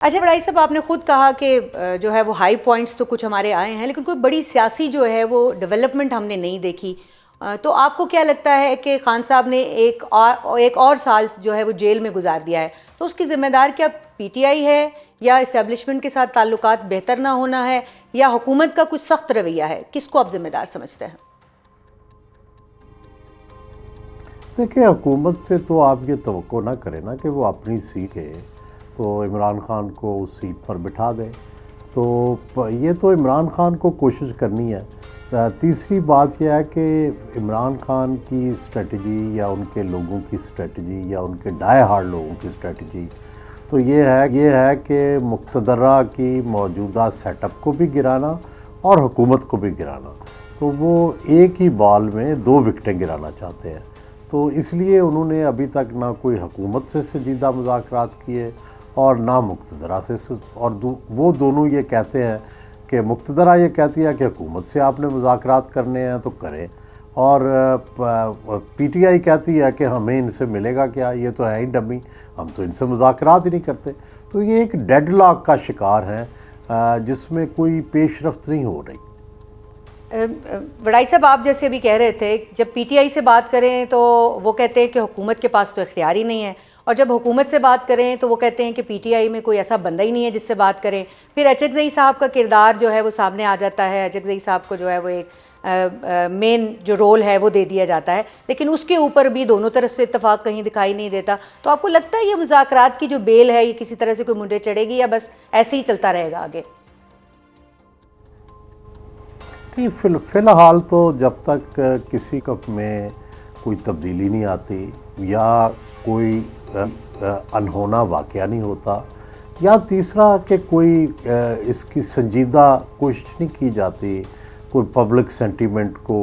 अच्छा बड़ाई साहब, आपने खुद कहा कि जो है वो हाई पॉइंट्स तो कुछ हमारे आए हैं, लेकिन कोई बड़ी सियासी जो है वो डेवलपमेंट हमने नहीं देखी। तो आपको क्या लगता है कि खान साहब ने एक और साल जो है वो जेल में गुजार दिया है, तो उसकी ज़िम्मेदार क्या पीटीआई है, या इस्टेब्लिशमेंट के साथ ताल्लुकात बेहतर ना होना है, या हुकूमत का कुछ सख्त रवैया है? किसको आप ज़िम्मेदार समझते हैं? देखिए, हुकूमत से तो आप ये तवक्को ना करें ना कि वो अपनी सीट है तो इमरान खान को उस सीट पर बिठा दें। तो ये तो इमरान खान को कोशिश करनी है। तीसरी बात यह है कि इमरान खान की स्ट्रेटजी या उनके लोगों की स्ट्रेटजी या उनके डाई हार्ड लोगों की स्ट्रेटजी तो ये है कि मुक़्तदरा की मौजूदा सेटअप को भी गिराना और हुकूमत को भी गिराना। तो वो एक ही बॉल में दो विकटें गिराना चाहते हैं। तो इसलिए उन्होंने अभी तक ना कोई हुकूमत से संजीदा मुज़ाकरात किए और ना मुक़्तदरा से। और वो दोनों ये कहते हैं कि मुक़्तदरा ये कहती है कि हुकूमत से आपने मुज़ाकरात करने हैं तो करें, और पीटीआई कहती है कि हमें इनसे मिलेगा क्या, ये तो है ही डमी, हम तो इनसे मुज़ाकरात ही नहीं करते। तो ये एक डेडलॉक का शिकार हैं जिसमें कोई पेशरफ्त नहीं हो रही। बड़ाई साहब, आप जैसे अभी कह रहे थे, जब पीटीआई से बात करें तो वो कहते हैं कि हुकूमत के पास तो इख्तियार ही नहीं है, और जब हुकूमत से बात करें तो वो कहते हैं कि पीटीआई में कोई ऐसा बंदा ही नहीं है जिससे बात करें। फिर अचकज़ई साहब का किरदार जो है वो सामने आ जाता है, अचकज़ई साहब को जो है वो एक मेन जो रोल है वो दे दिया जाता है, लेकिन उसके ऊपर भी दोनों तरफ से इत्तेफाक कहीं दिखाई नहीं देता। तो आपको लगता है ये मुज़ाकरात की जो बेल है ये किसी तरह से कोई मुंडे चढ़ेगी, या बस ऐसे ही चलता रहेगा आगे? नहीं, फ़िलहाल तो जब तक किसी कप में कोई तब्दीली नहीं आती या कोई अनहोना वाक़या नहीं होता, या तीसरा कि कोई इसकी संजीदा कोशिश नहीं की जाती कोई पब्लिक सेंटीमेंट को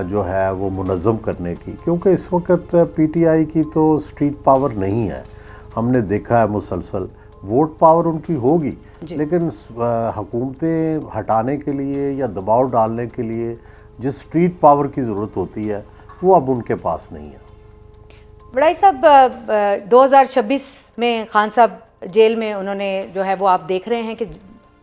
जो है वो मुनज़्ज़म करने की, क्योंकि इस वक्त पीटीआई की तो स्ट्रीट पावर नहीं है। हमने देखा है मुसलसल वोट पावर उनकी होगी, लेकिन हुकूमतें हटाने के लिए या दबाव डालने के लिए जिस स्ट्रीट पावर की ज़रूरत होती है वो अब उनके पास नहीं है। बड़ाई साहब, 2026 में खान साहब जेल में उन्होंने जो है वो आप देख रहे हैं कि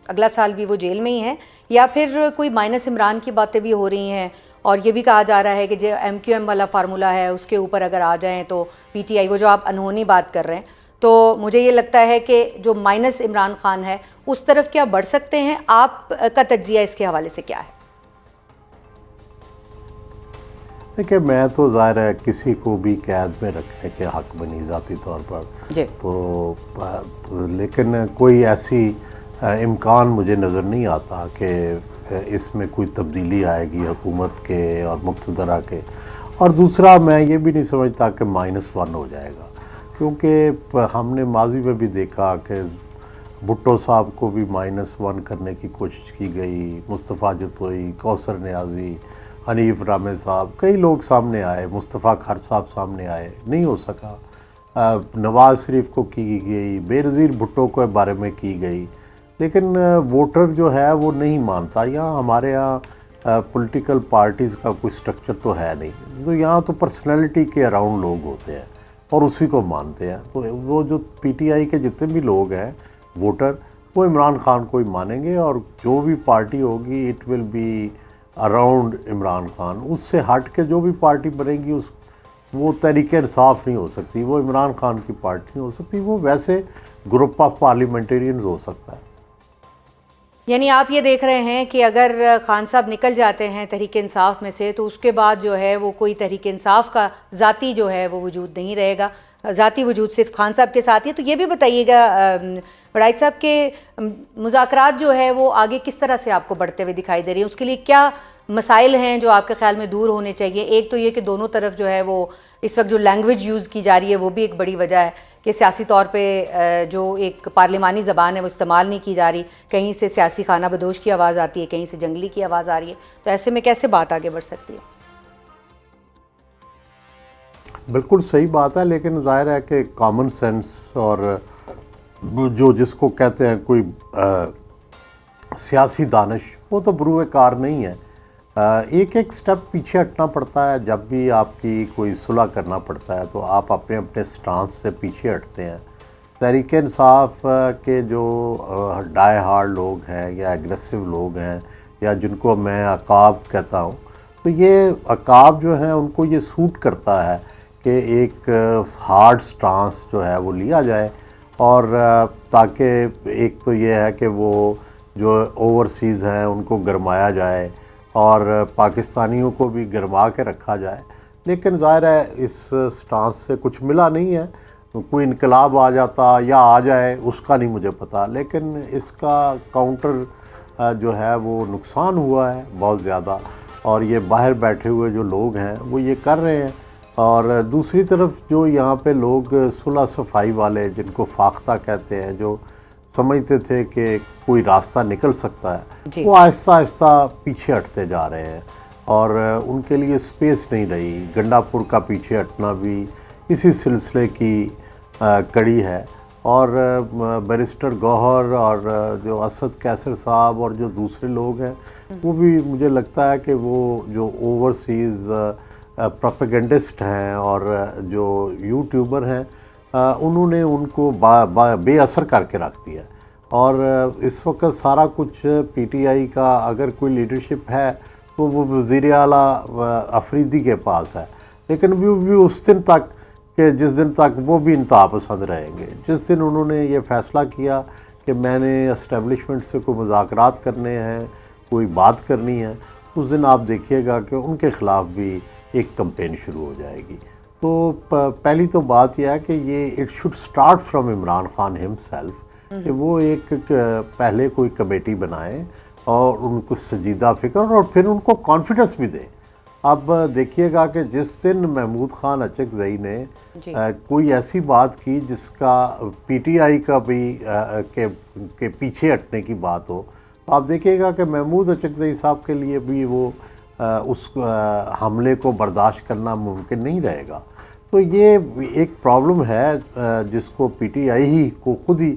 अगला साल भी वो जेल में ही हैं, या फिर कोई माइनस इमरान की बातें भी हो रही हैं, और ये भी कहा जा रहा है कि जो एमक्यूएम वाला फार्मूला है उसके ऊपर अगर आ जाएं तो पीटीआई, वो जो आप अनहोनी बात कर रहे हैं, तो मुझे ये लगता है कि जो माइनस इमरान खान है उस तरफ क्या बढ़ सकते हैं? आपका तज्जिया इसके हवाले से क्या है? देखिए, मैं तो ज़ाहिर है किसी को भी कैद में रखने के हक़ में नहीं ज़ाती तौर पर जी। तो लेकिन कोई ऐसी इम्कान मुझे नज़र नहीं आता कि इसमें कोई तब्दीली आएगी हुकूमत के और मुक़्तदरा के। और दूसरा, मैं ये भी नहीं समझता कि -1 हो जाएगा, क्योंकि हमने माजी में भी देखा कि भुट्टो साहब को भी -1 करने की कोशिश की गई, मुस्तफ़ा जतोई, कौसर नियाज़ी, हनीफ रामे साहब, कई लोग सामने आए, मुस्तफ़ा खर साहब सामने आए, नहीं हो सका। नवाज़ शरीफ को की गई, बेनज़ीर भुट्टो के बारे में की गई, लेकिन वोटर जो है वो नहीं मानता। यहाँ हमारे यहाँ पॉलिटिकल पार्टीज़ का कोई स्ट्रक्चर तो है नहीं, तो यहाँ तो पर्सनैलिटी के अराउंड लोग होते हैं और उसी को मानते हैं। तो वो जो पीटीआई के जितने भी लोग हैं वोटर, वो इमरान खान को ही मानेंगे, और जो भी पार्टी होगी it will be around Imran Khan. उससे हट के जो भी पार्टी बनेगी वो तहरीक इंसाफ नहीं हो सकती, वो इमरान खान की पार्टी नहीं हो सकती, वो वैसे ग्रुप ऑफ पार्लियामेंटेरियंस हो सकता है। यानी आप ये देख रहे हैं कि अगर खान साहब निकल जाते हैं तहरीक इंसाफ में से, तो उसके बाद जो है वो कोई तहरीक इंसाफ का ज़ाती जो है वो वजूद नहीं रहेगा, ज़ाती वजूद सिर्फ खान साहब के साथ ही। तो ये भी बताइएगा बड़ाई साहब के मुज़ाकरात जो है वो आगे किस तरह से आपको बढ़ते हुए दिखाई दे रही है? उसके लिए क्या मसाइल हैं जो आपके ख्याल में दूर होने चाहिए? एक तो ये कि दोनों तरफ जो है वो इस वक्त जो लैंग्वेज यूज़ की जा रही है वो भी एक बड़ी वजह है कि सियासी तौर पे जो एक पार्लिमानी ज़बान है वो इस्तेमाल नहीं की जा रही। कहीं से सियासी खाना बदोश की आवाज़ आती है, कहीं से जंगली की आवाज़ आ रही है। तो ऐसे में कैसे बात आगे बढ़ सकती है? बिल्कुल सही बात है, लेकिन ज़ाहिर है कि कॉमन सेंस और जो जिसको कहते हैं कोई सियासी दानिश, वो तो बरूए कार नहीं है। एक एक स्टेप पीछे हटना पड़ता है। जब भी आपकी कोई सुलह करना पड़ता है तो आप अपने अपने स्टांस से पीछे हटते हैं। तहरीक इंसाफ के जो डाई हार्ड लोग हैं या एग्रेसिव लोग हैं या जिनको मैं अकाब कहता हूँ, तो ये अकाब जो है उनको ये सूट करता है कि एक हार्ड स्टांस जो है वो लिया जाए, और ताकि एक तो ये है कि वो जो ओवरसीज़ हैं उनको गरमाया जाए और पाकिस्तानियों को भी गरमा के रखा जाए। लेकिन ज़ाहिर है इस स्टांस से कुछ मिला नहीं है। कोई इनकलाब आ जाता या आ जाए उसका नहीं मुझे पता, लेकिन इसका काउंटर जो है वो नुकसान हुआ है बहुत ज़्यादा, और ये बाहर बैठे हुए जो लोग हैं वो ये कर रहे हैं। और दूसरी तरफ जो यहाँ पे लोग सुलह सफाई वाले, जिनको फाख्ता कहते हैं, जो समझते थे कि कोई रास्ता निकल सकता है, वो आहिस्ता आहिस्ता पीछे हटते जा रहे हैं और उनके लिए स्पेस नहीं रही। गंडापुर का पीछे हटना भी इसी सिलसिले की कड़ी है। और बैरिस्टर गौहर और जो असद कैसर साहब और जो दूसरे लोग हैं, वो भी मुझे लगता है कि वो जो ओवरसीज़ प्रोपेगेंडिस्ट हैं और जो यूट्यूबर हैं, उन्होंने उनको बेअसर करके रख दिया। और इस वक्त सारा कुछ पीटीआई का अगर कोई लीडरशिप है तो वो वज़ीर आला अफरीदी के पास है, लेकिन वो भी उस दिन तक कि जिस दिन तक वो भी इंतहा पसंद रहेंगे। जिस दिन उन्होंने ये फ़ैसला किया कि मैंने इस्टेब्लिशमेंट से कोई मुज़ाकरात करने हैं, कोई बात करनी है, उस दिन आप देखिएगा कि उनके ख़िलाफ़ भी एक कैंपेन शुरू हो जाएगी। तो पहली तो बात यह है कि ये it should start from Imran Khan himself, कि वो एक पहले कोई कमेटी बनाए और उनको संजीदा फ़िक्र और फिर उनको कॉन्फिडेंस भी दें। अब देखिएगा कि जिस दिन महमूद खान अचकज़ई ने कोई ऐसी बात की जिसका पीटीआई का भी के पीछे हटने की बात हो, तो आप देखिएगा कि महमूद अचकज़ई साहब के लिए भी वो उस हमले को बर्दाश्त करना मुमकिन नहीं रहेगा। तो ये एक प्रॉब्लम है जिसको पीटीआई ही को ख़ुद ही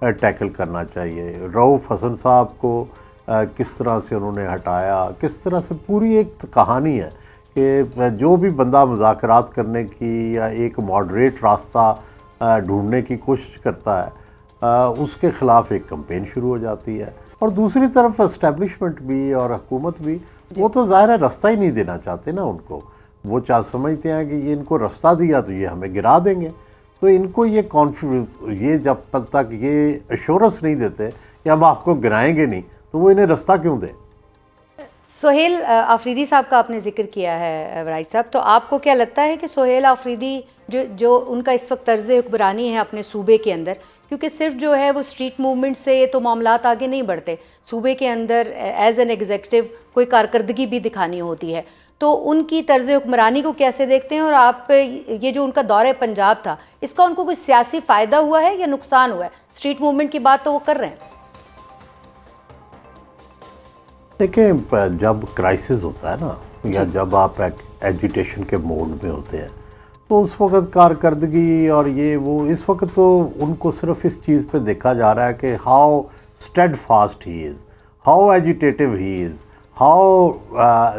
टैकल करना चाहिए। रऊफ़ हसन साहब को किस तरह से उन्होंने हटाया, किस तरह से, पूरी एक कहानी है कि जो भी बंदा मुज़ाकरात करने की या एक मॉडरेट रास्ता ढूंढने की कोशिश करता है, उसके ख़िलाफ़ एक कैंपेन शुरू हो जाती है। और दूसरी तरफ इस्टेब्लिशमेंट भी और हुकूमत भी, वो तो ज़ाहिर है रास्ता ही नहीं देना चाहते ना उनको। वो समझते हैं कि ये इनको रास्ता दिया तो ये हमें गिरा देंगे। तो इनको ये जब तक ये एश्योरेंस नहीं देते कि हम आपको गिराएंगे नहीं, तो वो इन्हें रास्ता क्यों दें। सोहेल आफरीदी साहब का आपने जिक्र किया है वराइद साहब, तो आपको क्या लगता है कि सोहेल आफरीदी जो उनका इस वक्त तर्ज़ हुक्मरानी है अपने सूबे के अंदर, क्योंकि सिर्फ जो है वो स्ट्रीट मूवमेंट से तो मामलात आगे नहीं बढ़ते, सूबे के अंदर एज एन एग्जेक्टिव कोई कारकर्दगी भी दिखानी होती है, तो उनकी तर्ज़ हुक्मरानी को कैसे देखते हैं? और आप ये जो उनका दौरे पंजाब था, इसका उनको कोई सियासी फ़ायदा हुआ है या नुकसान हुआ है? स्ट्रीट मूवमेंट की बात तो वो कर रहे हैं। देखिए, जब क्राइसिस होता है ना, या जब आप एजिटेशन के मोड में होते हैं, तो उस वक्त कारकर्दगी और ये वो, इस वक्त तो उनको सिर्फ इस चीज़ पे देखा जा रहा है कि how steadfast he is, how agitative he is, how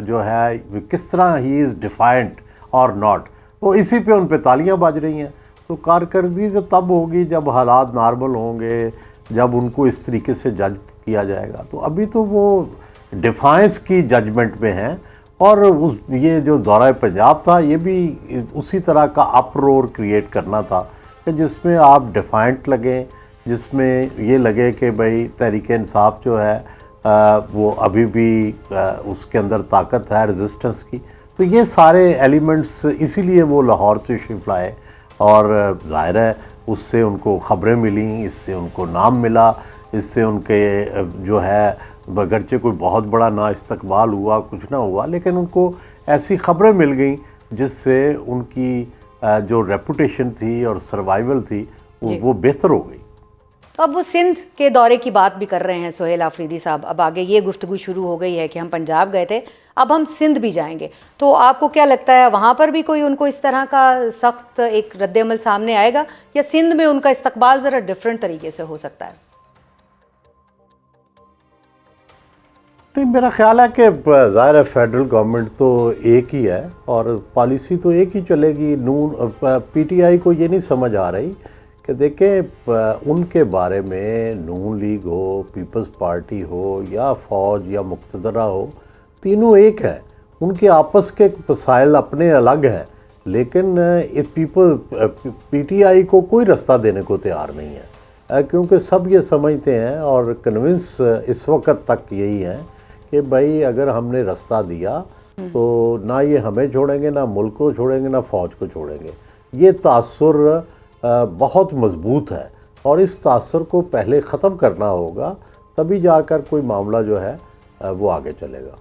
जो है किस तरह ही इज़ डिफाइंट और नॉट। तो इसी पे उन पे तालियां बज रही हैं। तो कारकर्दगी तो तब होगी जब हालात नॉर्मल होंगे, जब उनको इस तरीके से जज किया जाएगा। तो अभी तो वो डिफाइंस की जजमेंट में हैं। और ये जो दौरा पंजाब था, ये भी उसी तरह का अपरोर क्रिएट करना था कि जिसमें आप डिफाइंट लगें, जिसमें ये लगे कि भाई तहरीक इंसाफ जो है वो अभी भी उसके अंदर ताकत है रेजिस्टेंस की। तो ये सारे एलिमेंट्स इसीलिए वो लाहौर तशरीफ़ लाए, और ज़ाहिर है उससे उनको ख़बरें मिली, इससे उनको नाम मिला, इससे उनके जो है बगरचे कोई बहुत बड़ा ना इस्तकबाल हुआ, कुछ ना हुआ, लेकिन उनको ऐसी ख़बरें मिल गई जिससे उनकी जो रेपुटेशन थी और सर्वाइवल थी वो बेहतर हो गई। तो अब वो सिंध के दौरे की बात भी कर रहे हैं सोहेल आफरीदी साहब। अब आगे ये गुफ्तगू शुरू हो गई है कि हम पंजाब गए थे, अब हम सिंध भी जाएंगे, तो आपको क्या लगता है वहाँ पर भी कोई उनको इस तरह का सख्त एक रद्द-ए-अमल सामने आएगा, या सिंध में उनका इस्तकबाल ज़रा डिफरेंट तरीके से हो सकता है? नहीं, मेरा ख्याल है कि ज़ाहिर है फेडरल गवर्नमेंट तो एक ही है और पॉलिसी तो एक ही चलेगी। नून पीटीआई को ये नहीं समझ आ रही कि देखें उनके बारे में नून लीग हो, पीपल्स पार्टी हो या फ़ौज या मुक़्तदरा हो, तीनों एक हैं। उनके आपस के मसाइल अपने अलग हैं, लेकिन पीटीआई को कोई रास्ता देने को तैयार नहीं है, क्योंकि सब ये समझते हैं और कन्विंस इस वक्त तक यही है कि भाई अगर हमने रास्ता दिया तो ना ये हमें छोड़ेंगे, ना मुल्क को छोड़ेंगे, ना फ़ौज को छोड़ेंगे। ये तासुर बहुत मजबूत है और इस तासुर को पहले ख़त्म करना होगा, तभी जाकर कोई मामला जो है वो आगे चलेगा।